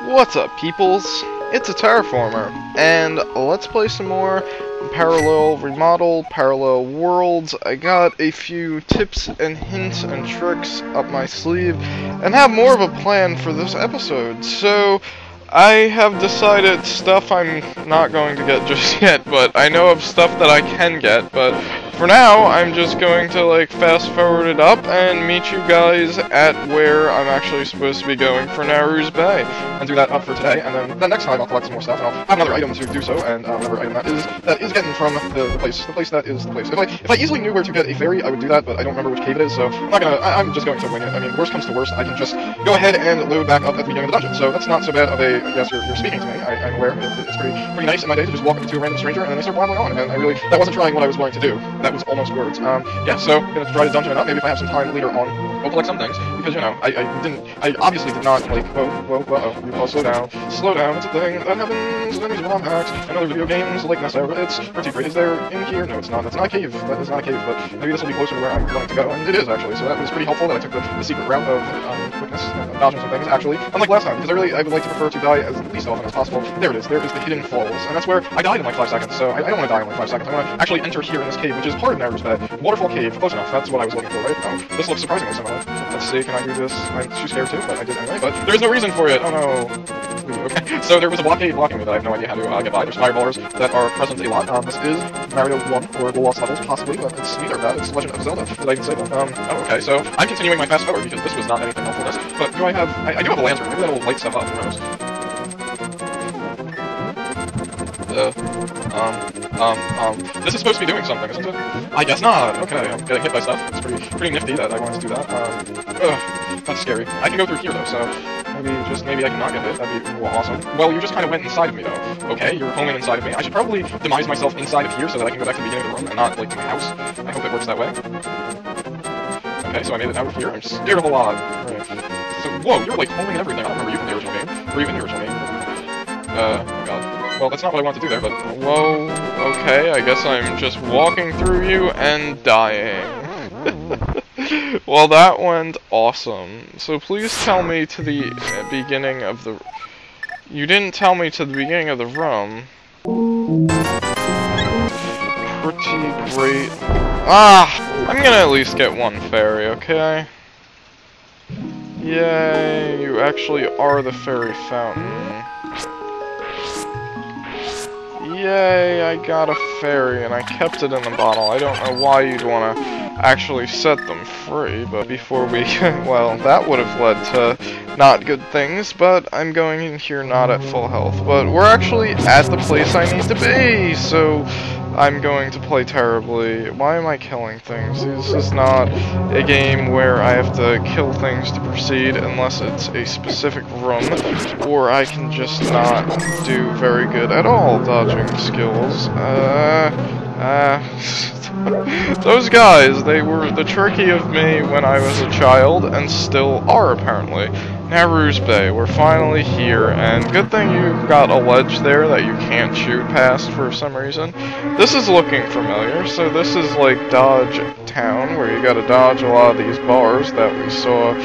What's up, peoples? It's Aterraformer, and let's play some more Parallel Remodel, Parallel Worlds. I got a few tips and hints and tricks up my sleeve, and have more of a plan for this episode. So, I have decided stuff I'm not going to get just yet, but I know of stuff that I can get, but for now, I'm just going to, like, fast forward it up and meet you guys at where I'm actually supposed to be going for Nehru's Bay, and do that up for today, and then the next time I'll collect some more stuff, and I'll have another item to do so, and whatever item that is getting from the place that is the place. If I easily knew where to get a ferry, I would do that, but I don't remember which cave it is, so I'm just going to wing it. I mean, worst comes to worst, I can just go ahead and load back up at the beginning of the dungeon, so that's not so bad of a, yes, you're speaking to me, I'm aware, it's pretty nice in my day to just walk up to a random stranger, and then they start blabbering on, and that wasn't trying what I was going to do. That was almost words. Yeah, so I'm gonna try to dungeon it up. Maybe if I have some time later on, I'll collect some things, because, you know, I obviously did not, like, slow down, it's a thing that happens when these ROM hacks, and other video games like this, it's pretty great. Is there in here? No, it's not. That's not a cave. That is not a cave, but maybe this will be closer to where I'm going to go, and it is, actually, so that was pretty helpful that I took the secret route of, quickness, dodging some things, actually, unlike last time, because I would like to prefer to die as least often as possible. There it is, there is the hidden falls, and that's where I died in like 5 seconds, so I don't want to die in like 5 seconds. I want to actually enter here in this cave, which is part of Nehru's Bay. Waterfall Cave, close enough, that's what I was looking for, right? Oh, this looks surprisingly similar. Let's see, can I do this? I'm too scared to, but I did anyway, but there's no reason for it, oh no. Okay, so there was a blockade blocking me that I have no idea how to get by. There's fireballers that are present a lot. This is Mario 1, or the Lost Levels, possibly, but it's neither of that, it's Legend of Zelda, that I can say that. Oh, okay, so I'm continuing my fast forward, because this was not anything helpful this, but do I have, I do have a lantern, maybe that'll light stuff up, who knows? This is supposed to be doing something, isn't it? I guess not. Okay, I'm getting hit by stuff. It's pretty nifty that I wanted to do that. That's scary. I can go through here though, so maybe I can not get hit. That'd be awesome. Well, you just kind of went inside of me though. Okay, you're homing inside of me. I should probably demise myself inside of here so that I can go back to the beginning of the room and not like my house. I hope it works that way. Okay, so I made it out of here. I'm scared of a lot. Right. So, whoa, you're like homing everything. I don't remember you from the original game. Were you in the original game? Oh god. Well, that's not what I wanted to do there, but... Whoa, okay, I guess I'm just walking through you and dying. Well, that went awesome. So please tell me to the beginning of the... You didn't tell me to the beginning of the room. Pretty great. Ah! I'm gonna at least get one fairy, okay? Yay, you actually are the fairy fountain. Yay, I got a fairy, and I kept it in the bottle. I don't know why you'd want to actually set them free, but before we... well, that would have led to not good things, but I'm going in here not at full health. But we're actually at the place I need to be, so I'm going to play terribly. Why am I killing things? This is not a game where I have to kill things to proceed unless it's a specific room, or I can just not do very good at all dodging skills. Those guys, they were the tricky of me when I was a child, and still are apparently. Nehru's Bay, we're finally here, and good thing you got a ledge there that you can't shoot past for some reason. This is looking familiar, so this is like Dodge Town, where you gotta dodge a lot of these bars that we saw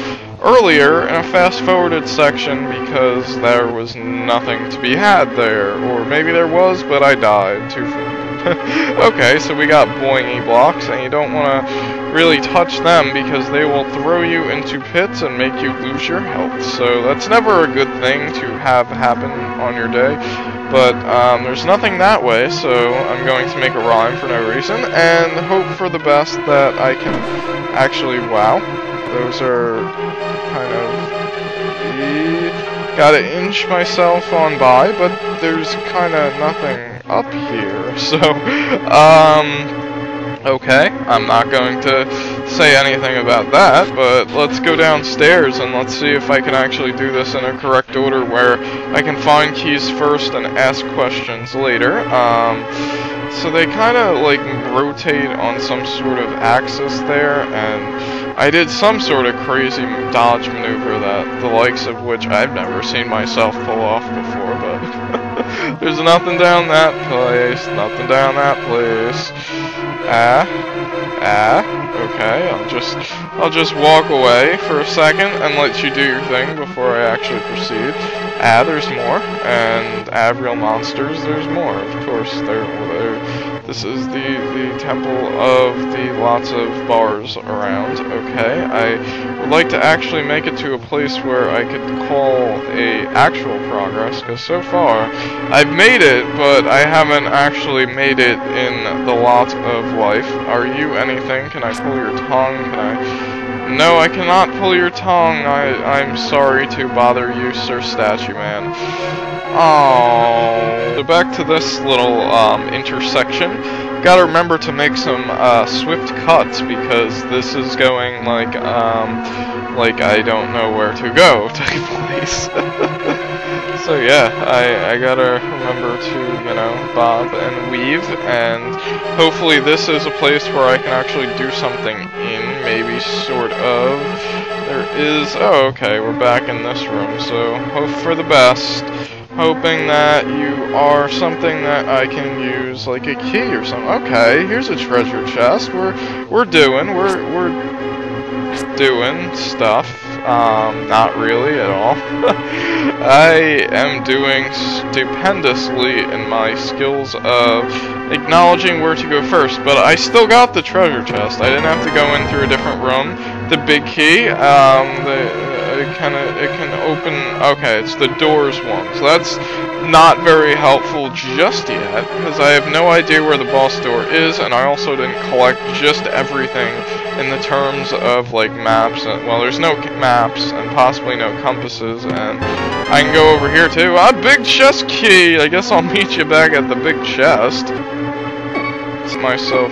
earlier in a fast-forwarded section because there was nothing to be had there, or maybe there was, but I died too fast. Okay, so we got boingy blocks, and you don't want to really touch them because they will throw you into pits and make you lose your health. So that's never a good thing to have happen on your day. But there's nothing that way, so I'm going to make a rhyme for no reason and hope for the best that I can actually... Wow, those are kind of... Gotta inch myself on by, but there's kind of nothing up here, so, okay, I'm not going to say anything about that, but let's go downstairs and let's see if I can actually do this in a correct order where I can find keys first and ask questions later. So they kind of like rotate on some sort of axis there, and I did some sort of crazy dodge maneuver that the likes of which I've never seen myself pull off before, but there's nothing down that place, nothing down that place. okay? I'll just walk away for a second and let you do your thing before I actually proceed. There's more, and real monsters, there's more. Of course, this is the temple of the lots of bars around, okay? I would like to actually make it to a place where I could call a actual progress, because so far, I've made it, but I haven't actually made it in the lot of life. Are you anything? Can I pull your tongue? Can I... No, I cannot pull your tongue. I'm sorry to bother you, Sir Statue Man. Oh. So back to this little intersection. Gotta remember to make some swift cuts because this is going like I don't know where to go type place. So yeah, I gotta remember to, you know, bob and weave, and hopefully this is a place where I can actually do something in, maybe, sort of. There is, oh okay, we're back in this room, so hope for the best. Hoping that you are something that I can use, like a key or something. Okay, here's a treasure chest. We're doing stuff. Not really at all. I am doing stupendously in my skills of acknowledging where to go first, but I still got the treasure chest. I didn't have to go in through a different room. The big key, it can open, okay, it's the doors one, so that's not very helpful just yet, because I have no idea where the boss door is, and I also didn't collect just everything in the terms of, like, maps, and, well, there's no maps, and possibly no compasses, and I can go over here too. Big chest key! I guess I'll meet you back at the big chest. It's myself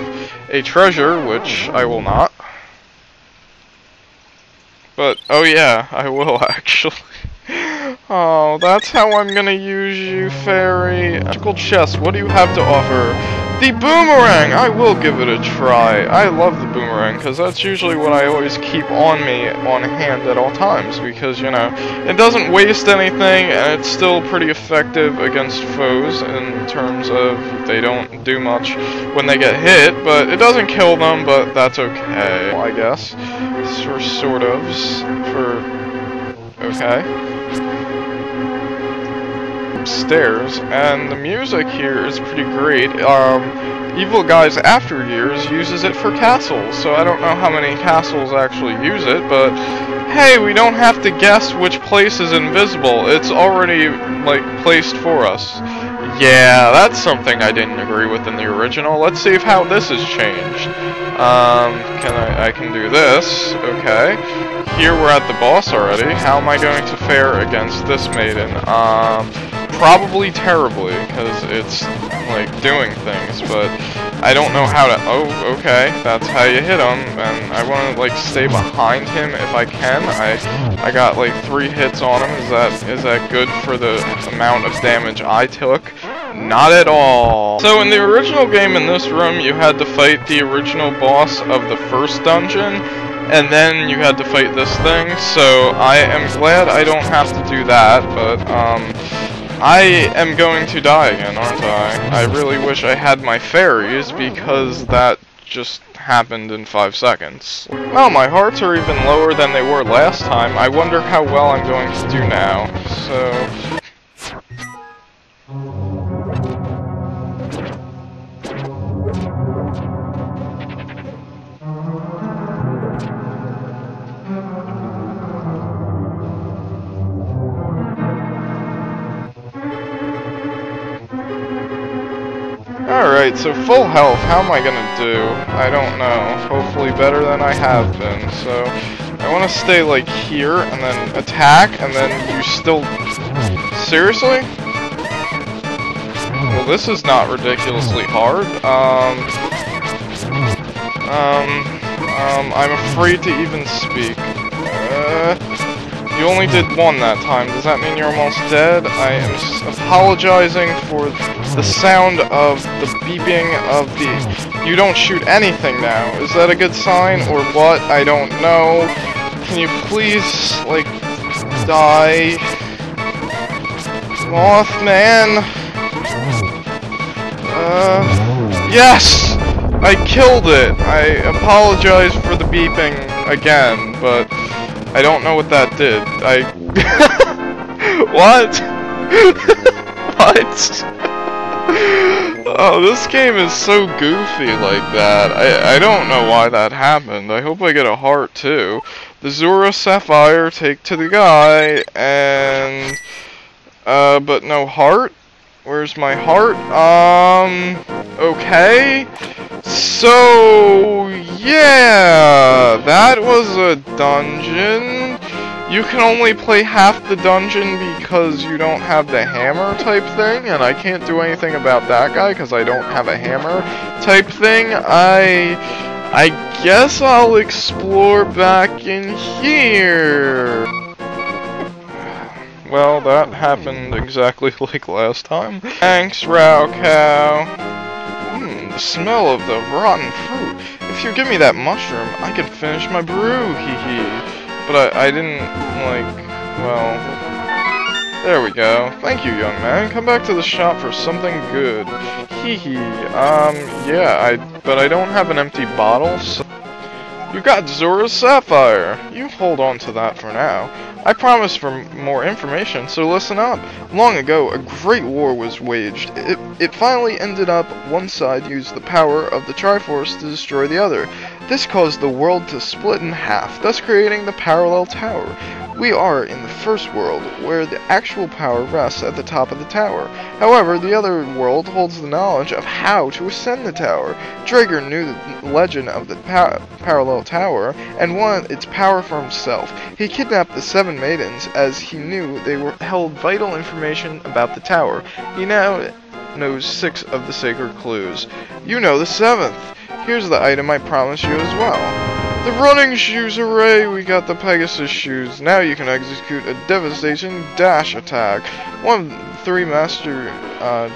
a treasure, which I will not. But, oh yeah, I will actually. Oh, that's how I'm gonna use you, fairy. Magical chest, what do you have to offer? The boomerang! I will give it a try. I love the boomerang, because that's usually what I always keep on me, on hand at all times, because, you know, it doesn't waste anything, and it's still pretty effective against foes in terms of they don't do much when they get hit, but it doesn't kill them, but that's okay, I guess. Sort of, okay. Upstairs, and the music here is pretty great. Evil Guys After Years uses it for castles, so I don't know how many castles actually use it, but hey, we don't have to guess which place is invisible. It's already, like, placed for us. Yeah, that's something I didn't agree with in the original. Let's see how this has changed. I can do this, okay. Here we're at the boss already. How am I going to fare against this maiden? Probably terribly, because it's, like, doing things, but I don't know how to, oh, okay, that's how you hit him, and I want to, like, stay behind him if I can. I got, like, 3 hits on him. Is that good for the amount of damage I took? Not at all. So in the original game in this room, you had to fight the original boss of the first dungeon, and then you had to fight this thing, so I am glad I don't have to do that, but, I am going to die again, aren't I? I really wish I had my fairies, because that just happened in 5 seconds. Well, my hearts are even lower than they were last time. I wonder how well I'm going to do now, so... Alright, so full health, how am I gonna do? I don't know. Hopefully better than I have been, so... I wanna stay, like, here, and then attack, and then you still... Seriously? Well, this is not ridiculously hard. I'm afraid to even speak. You only did 1 that time. Does that mean you're almost dead? I am apologizing for the sound of the beeping of the... You don't shoot anything now. Is that a good sign or what? I don't know. Can you please, like, die? Mothman? Yes! I killed it! I apologize for the beeping again, but I don't know what that did. What? What? Oh, this game is so goofy like that. I don't know why that happened. I hope I get a heart too. The Zora Sapphire, take to the guy, and but no heart? Where's my heart? Okay. So, yeah, that was a dungeon. You can only play half the dungeon because you don't have the hammer type thing, and I can't do anything about that guy because I don't have a hammer type thing. I guess I'll explore back in here. Well, that happened exactly like last time. Thanks, Rao-Cow. The smell of the rotten fruit. If you give me that mushroom, I could finish my brew, hee. But I didn't, like, well... There we go. Thank you, young man. Come back to the shop for something good. Hee. Yeah, but I don't have an empty bottle, so... You got Zora's Sapphire. You hold on to that for now. I promise for more information, so listen up. Long ago, a great war was waged. It finally ended up one side used the power of the Triforce to destroy the other. This caused the world to split in half, thus creating the parallel tower. We are in the first world, where the actual power rests at the top of the tower. However, the other world holds the knowledge of how to ascend the tower. Drager knew the legend of the parallel tower, and wanted its power for himself. He kidnapped the 7 maidens, as he knew they held vital information about the tower. He now knows 6 of the sacred clues. You know the 7th. Here's the item I promised you as well. The running shoes, hooray! We got the Pegasus shoes. Now you can execute a devastation dash attack. One of the 3 master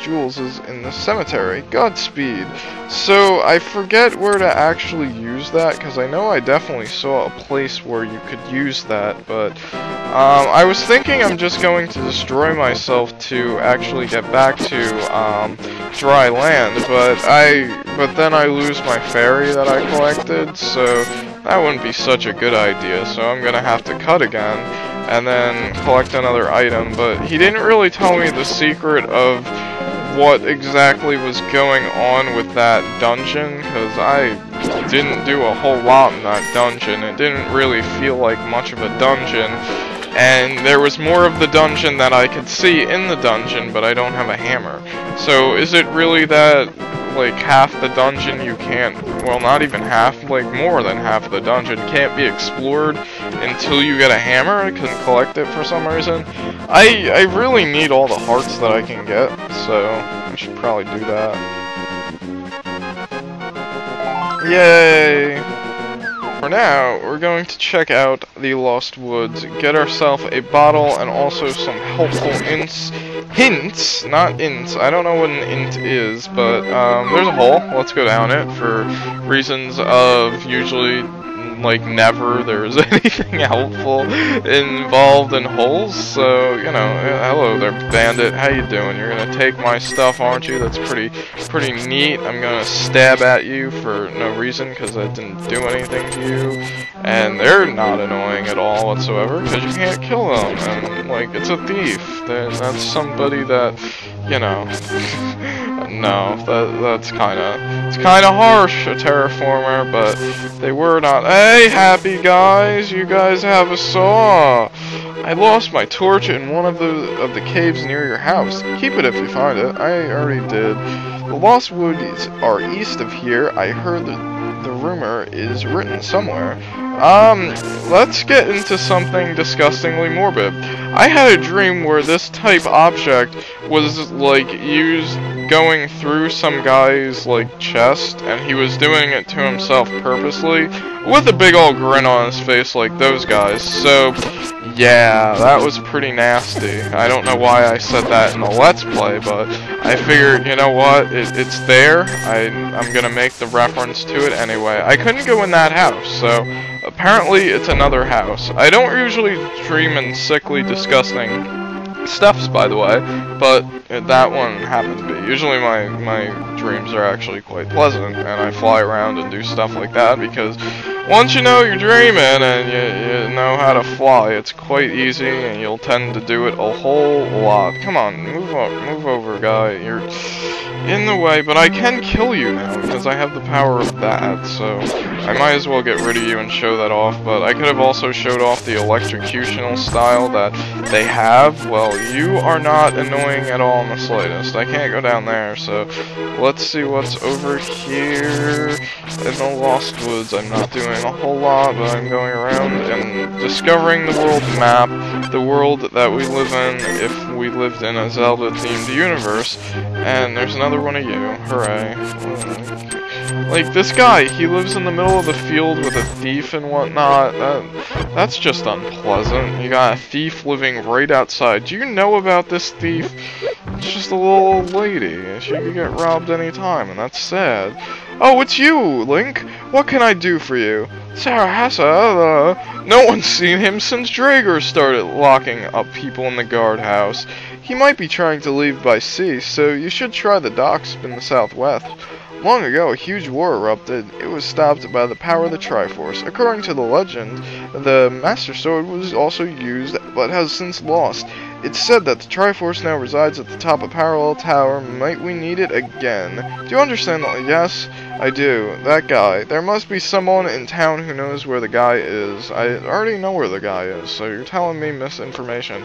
jewels is in the cemetery. Godspeed. So I forget where to actually use that, because I know I definitely saw a place where you could use that, but I was thinking I'm just going to destroy myself to actually get back to dry land, but then I lose my fairy that I collected, so that wouldn't be such a good idea, so I'm gonna have to cut again and then collect another item. But he didn't really tell me the secret of what exactly was going on with that dungeon, because I didn't do a whole lot in that dungeon. It didn't really feel like much of a dungeon, and there was more of the dungeon that I could see in the dungeon, but I don't have a hammer. So is it really that, like, half the dungeon you can't, well, not even half, like, more than half the dungeon can't be explored until you get a hammer? I couldn't collect it for some reason. I really need all the hearts that I can get, so I should probably do that. Yay! For now, we're going to check out the Lost Woods, get ourselves a bottle, and also some helpful hints, not ints. I don't know what an int is, but there's a hole. Let's go down it for reasons of usually, like, never there's anything helpful involved in holes. So, you know, hello there, bandit. How you doing? You're gonna take my stuff, aren't you? That's pretty neat. I'm gonna stab at you for no reason because I didn't do anything to you. And they're not annoying at all whatsoever because you can't kill them. And, like, it's a thief. That's somebody that, you know, no, that's it's kinda harsh, a terraformer, but they were not. Hey, happy guys, you guys have a saw. I lost my torch in one of the caves near your house. Keep it if you find it. I already did. The Lost Woods are east of here. I heard the rumor is written somewhere. Let's get into something disgustingly morbid. I had a dream where this type object was, like, used going through some guy's, like, chest, and he was doing it to himself purposely, with a big old grin on his face like those guys. So, yeah, that was pretty nasty. I don't know why I said that in the Let's Play, but I figured, you know what, it's there, I'm gonna make the reference to it anyway. I couldn't go in that house, so apparently it's another house. I don't usually dream in sickly, disgusting stuffs, by the way, but that one happened to be. Usually my dreams are actually quite pleasant, and I fly around and do stuff like that because once you know you're dreaming and you know how to fly, it's quite easy, and you'll tend to do it a whole lot. Come on, move over, guy. You're in the way, but I can kill you now because I have the power of that, so I might as well get rid of you and show that off. But I could have also showed off the electrocutional style that they have. Well, you are not annoying at all in the slightest. I can't go down there, so let's see what's over here in the Lost Woods. I'm not doing a whole lot, but I'm going around and discovering the world map, the world that we live in if we lived in a Zelda-themed universe. And there's another one of you. Hooray. Like, this guy, he lives in the middle of the field with a thief and whatnot. That's just unpleasant. You got a thief living right outside. Do you know about this thief? It's just a little old lady. She could get robbed any time, and that's sad. Oh, it's you, Link. What can I do for you? Sarahasa, no one's seen him since Drager started locking up people in the guardhouse. He might be trying to leave by sea, so you should try the docks in the southwest. Long ago, a huge war erupted. It was stopped by the power of the Triforce. According to the legend, the Master Sword was also used, but has since lost. It's said that the Triforce now resides at the top of Parallel Tower. Might we need it again? Do you understand that? Yes, I do. That guy. There must be someone in town who knows where the guy is. I already know where the guy is, so you're telling me misinformation.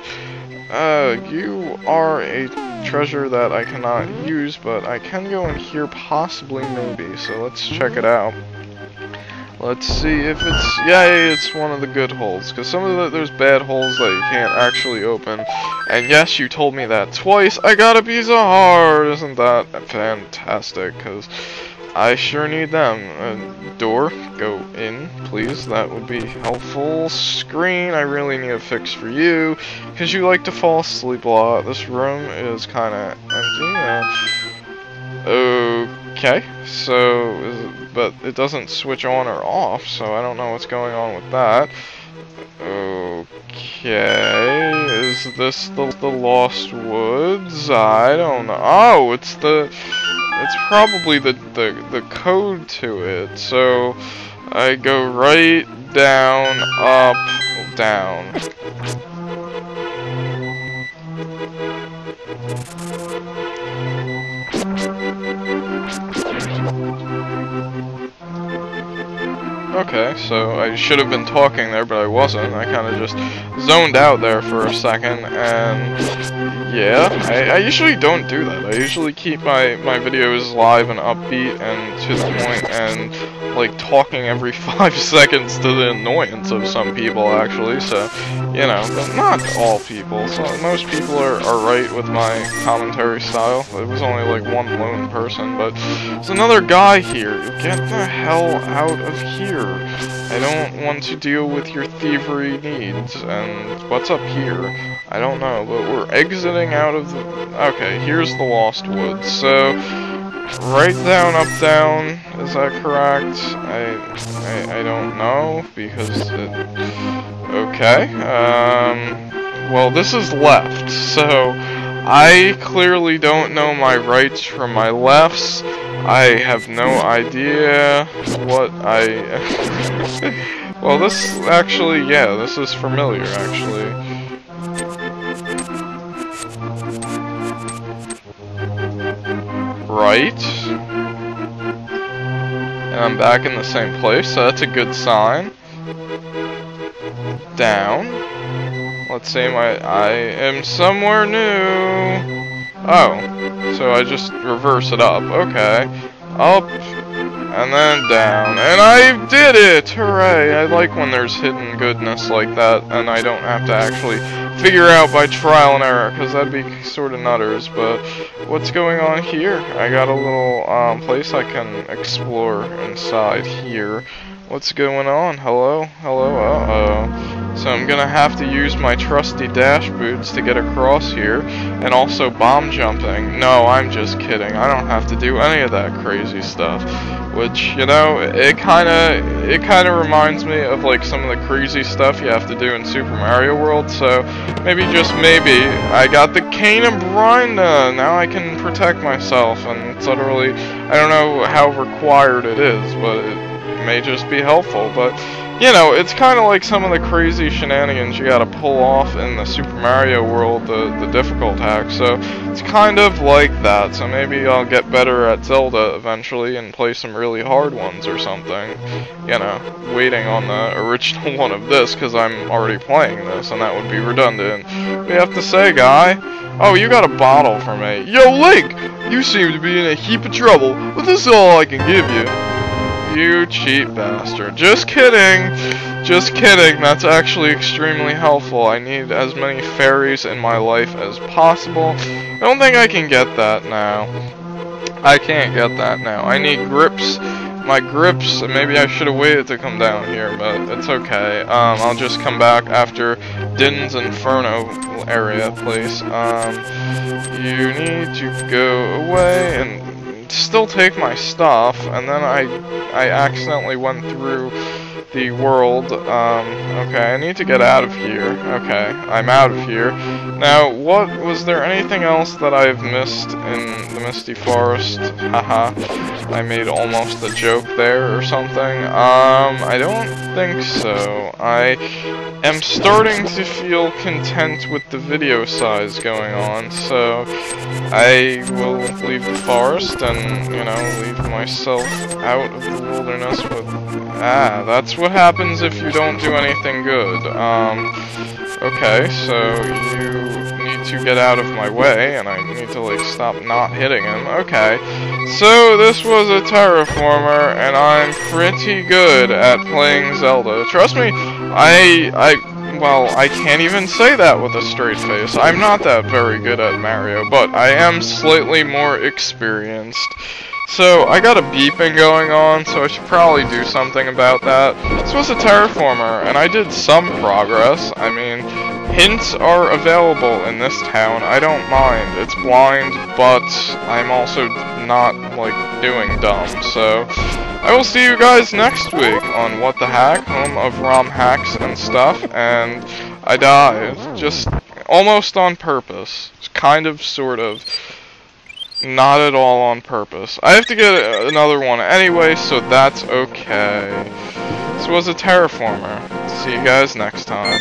You are a treasure that I cannot use, but I can go in here possibly, maybe, so let's check it out. Let's see if it's, yay, it's one of the good holes, because some of there's bad holes that you can't actually open, and yes, you told me that twice. I got a piece of heart. Isn't that fantastic? Because I sure need them. Door, go in, please. That would be helpful. Screen, I really need a fix for you, because you like to fall asleep a lot. This room is kind of empty. Okay, so, but it doesn't switch on or off, so I don't know what's going on with that. Okay, is this the Lost Woods? I don't know. Oh, it's probably the code to it. So I go right, down, up, down. Okay, so I should have been talking there, but I wasn't. I kind of just zoned out there for a second, and yeah, I usually don't do that. I usually keep my videos live and upbeat and to the point, and like talking every 5 seconds to the annoyance of some people, actually, so, you know, but not all people. So most people are right with my commentary style. It was only like one lone person, but there's another guy here. Get the hell out of here. I don't want to deal with your thievery needs. And what's up here? I don't know, but we're exiting out of the... Okay, here's the Lost Woods. So, right down, up, down. Is that correct? I don't know, because it... Okay, well, this is left, so I clearly don't know my rights from my lefts. I have no idea what well, this actually, yeah, this is familiar, actually. Right. And I'm back in the same place, so that's a good sign. Down. Let's see, I am somewhere new. Oh, so I just reverse it up. Okay. Up, and then down. And I did it! Hooray! I like when there's hidden goodness like that, and I don't have to actually figure out by trial and error, because that'd be sort of nutters. But what's going on here? I got a little place I can explore inside here. What's going on? Hello? Hello? Uh-oh. So I'm gonna have to use my trusty dash boots to get across here, and also bomb jumping. No, I'm just kidding. I don't have to do any of that crazy stuff. which, you know, it kinda reminds me of like some of the crazy stuff you have to do in Super Mario World. So maybe, just maybe, I got the cane of Brinda. Now I can protect myself, and it's literally, I don't know how required it is, but it may just be helpful. But you know, it's kind of like some of the crazy shenanigans you gotta pull off in the Super Mario World, the difficult hack. So it's kind of like that. So maybe I'll get better at Zelda eventually and play some really hard ones or something. You know, waiting on the original one of this, because I'm already playing this, and that would be redundant. What do you have to say, guy? Oh, you got a bottle for me. Yo, Link! You seem to be in a heap of trouble, but this is all I can give you. You cheap bastard. Just kidding. Just kidding. That's actually extremely helpful. I need as many fairies in my life as possible. I don't think I can get that now. I can't get that now. I need grips. My grips, maybe I should have waited to come down here, but it's okay. I'll just come back after Din's Inferno area place. You need to go away and still take my stuff, and then I accidentally went through the world. Okay, I need to get out of here. Okay, I'm out of here. Now, was there anything else that I've missed in the Misty Forest? Haha, I made almost a joke there or something. I don't think so. I am starting to feel content with the video size going on, so I will leave the forest and, you know, leave myself out of the wilderness with... Ah, that's what happens if you don't do anything good. Okay, so you need to get out of my way, and I need to, like, stop not hitting him. Okay, so this was a Terraformer, and I'm pretty good at playing Zelda. Trust me, well, I can't even say that with a straight face. I'm not that very good at Mario, but I am slightly more experienced. So, I got a beeping going on, so I should probably do something about that. This was a Terraformer, and I did some progress. I mean, hints are available in this town. I don't mind. It's blind, but I'm also not, like, doing dumb. So, I will see you guys next week on What the Hack, home of ROM hacks and stuff, and I died. Just almost on purpose. Kind of, sort of. Not at all on purpose. I have to get another one anyway, so that's okay. This was a Terraformer. See you guys next time.